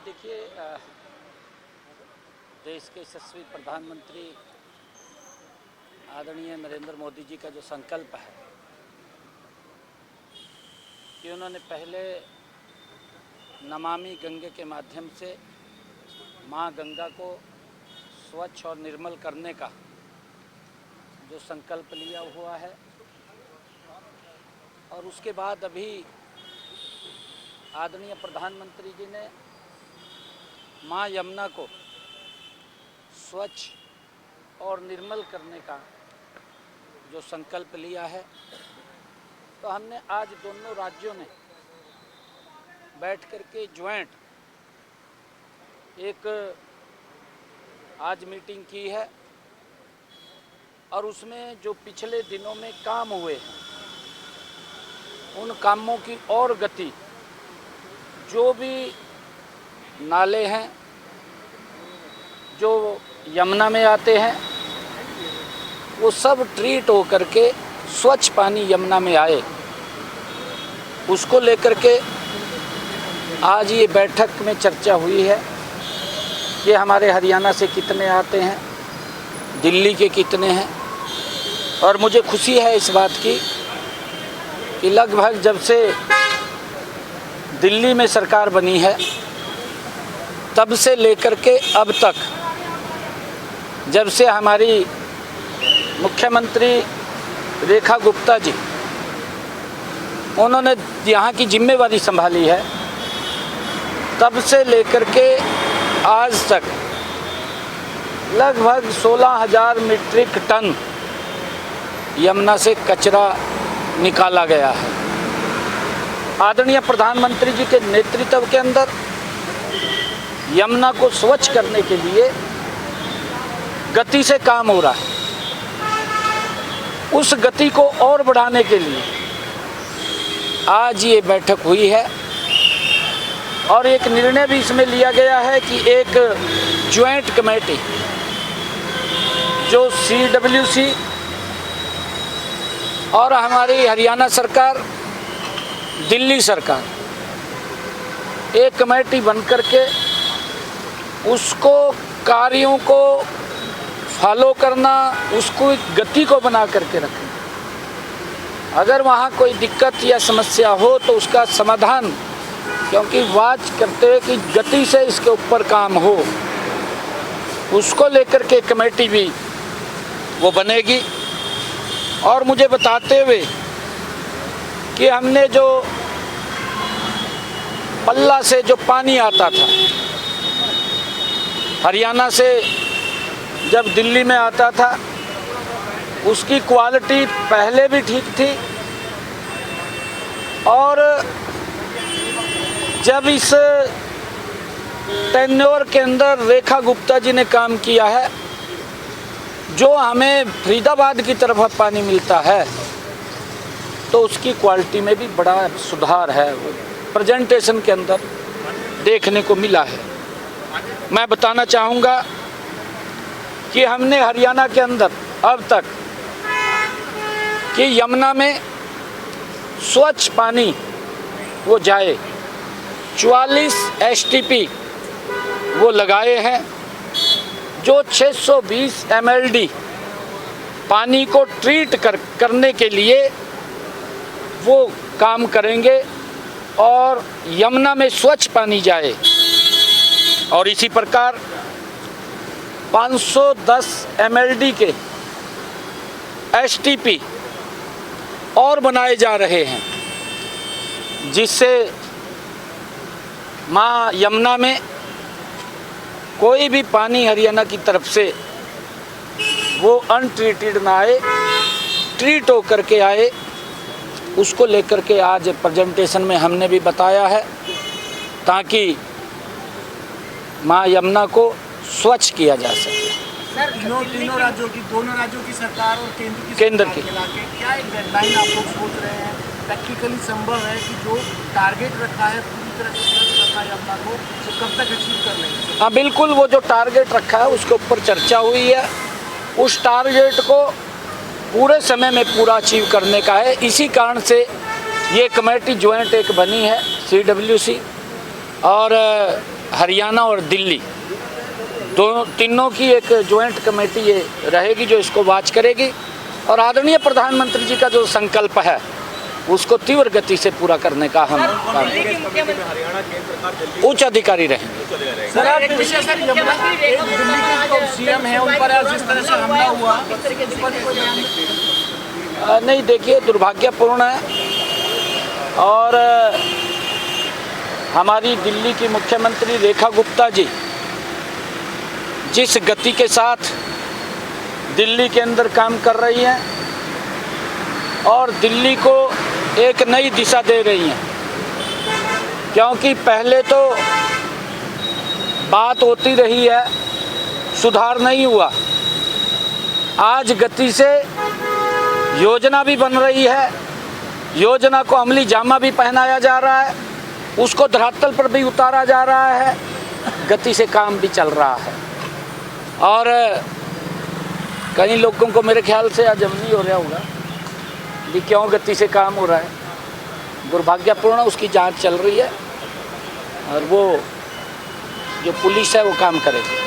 देखिए, देश के यशस्वी प्रधानमंत्री आदरणीय नरेंद्र मोदी जी का जो संकल्प है कि उन्होंने पहले नमामि गंगे के माध्यम से माँ गंगा को स्वच्छ और निर्मल करने का जो संकल्प लिया हुआ है, और उसके बाद अभी आदरणीय प्रधानमंत्री जी ने माँ यमुना को स्वच्छ और निर्मल करने का जो संकल्प लिया है, तो हमने आज दोनों राज्यों ने बैठ कर के ज्वाइंट एक आज मीटिंग की है, और उसमें जो पिछले दिनों में काम हुए हैं उन कामों की और गति, जो भी नाले हैं जो यमुना में आते हैं वो सब ट्रीट हो करके स्वच्छ पानी यमुना में आए, उसको लेकर के आज ये बैठक में चर्चा हुई है कि हमारे हरियाणा से कितने आते हैं, दिल्ली के कितने हैं। और मुझे खुशी है इस बात की कि लगभग जब से दिल्ली में सरकार बनी है तब से लेकर के अब तक, जब से हमारी मुख्यमंत्री रेखा गुप्ता जी उन्होंने यहाँ की जिम्मेवारी संभाली है, तब से लेकर के आज तक लगभग 16,000 मीट्रिक टन यमुना से कचरा निकाला गया है। आदरणीय प्रधानमंत्री जी के नेतृत्व के अंदर यमुना को स्वच्छ करने के लिए गति से काम हो रहा है। उस गति को और बढ़ाने के लिए आज ये बैठक हुई है, और एक निर्णय भी इसमें लिया गया है कि एक ज्वाइंट कमेटी जो CWC और हमारी हरियाणा सरकार, दिल्ली सरकार, एक कमेटी बन करके उसको कार्यों को फॉलो करना, उसको एक गति को बना करके रखना। अगर वहाँ कोई दिक्कत या समस्या हो तो उसका समाधान, क्योंकि वाच करते हैं कि गति से इसके ऊपर काम हो, उसको लेकर के कमेटी भी वो बनेगी। और मुझे बताते हुए कि हमने जो पल्ला से जो पानी आता था हरियाणा से, जब दिल्ली में आता था, उसकी क्वालिटी पहले भी ठीक थी, और जब इस टेन्योर के अंदर रेखा गुप्ता जी ने काम किया है, जो हमें फरीदाबाद की तरफ पानी मिलता है, तो उसकी क्वालिटी में भी बड़ा सुधार है, प्रेजेंटेशन के अंदर देखने को मिला है। मैं बताना चाहूँगा कि हमने हरियाणा के अंदर अब तक कि यमुना में स्वच्छ पानी वो जाए 44 STP वो लगाए हैं, जो 620 MLD पानी को ट्रीट करने के लिए वो काम करेंगे और यमुना में स्वच्छ पानी जाए। और इसी प्रकार 510 MLD के STP और बनाए जा रहे हैं, जिससे माँ यमुना में कोई भी पानी हरियाणा की तरफ से वो अनट्रीटेड ना आए, ट्रीट हो करके आए। उसको लेकर के आज प्रेजेंटेशन में हमने भी बताया है, ताकि माँ यमुना को स्वच्छ किया जा सके। सर, दोनों राज्यों की सरकार और केंद्र की क्या एक डेडलाइन आप लोग सोच रहे हैं, प्रैक्टिकली संभव है कि जो टारगेट रखा है पूरी तरह से स्वच्छ करना यमुना को, तो कब तक अचीव कर लेंगे? हाँ बिल्कुल, वो जो टारगेट रखा है उसके ऊपर चर्चा हुई है, उस टारगेट को पूरे समय में पूरा अचीव करने का है। इसी कारण से ये कमेटी ज्वाइंट एक बनी है CWC, और हरियाणा और दिल्ली तीनों की एक ज्वाइंट कमेटी ये रहेगी जो इसको वॉच करेगी और आदरणीय प्रधानमंत्री जी का जो संकल्प है उसको तीव्र गति से पूरा करने का हम उच्च अधिकारी रहेंगे। सर आप दिल्ली के जो सीएम हैं उन पर आज जिस तरह से हमला हुआ उस पर भी कोई बयान नहीं, देखिए दुर्भाग्यपूर्ण है और हमारी दिल्ली की मुख्यमंत्री रेखा गुप्ता जी जिस गति के साथ दिल्ली के अंदर काम कर रही हैं और दिल्ली को एक नई दिशा दे रही हैं, क्योंकि पहले तो बात होती रही है, सुधार नहीं हुआ। आज गति से योजना भी बन रही है, योजना को अमली जामा भी पहनाया जा रहा है, उसको धरातल पर भी उतारा जा रहा है, गति से काम भी चल रहा है। और कई लोगों को मेरे ख्याल से आज नहीं हो रहा होगा कि क्यों गति से काम हो रहा है, दुर्भाग्यपूर्ण उसकी जांच चल रही है और वो जो पुलिस है वो काम करेगी।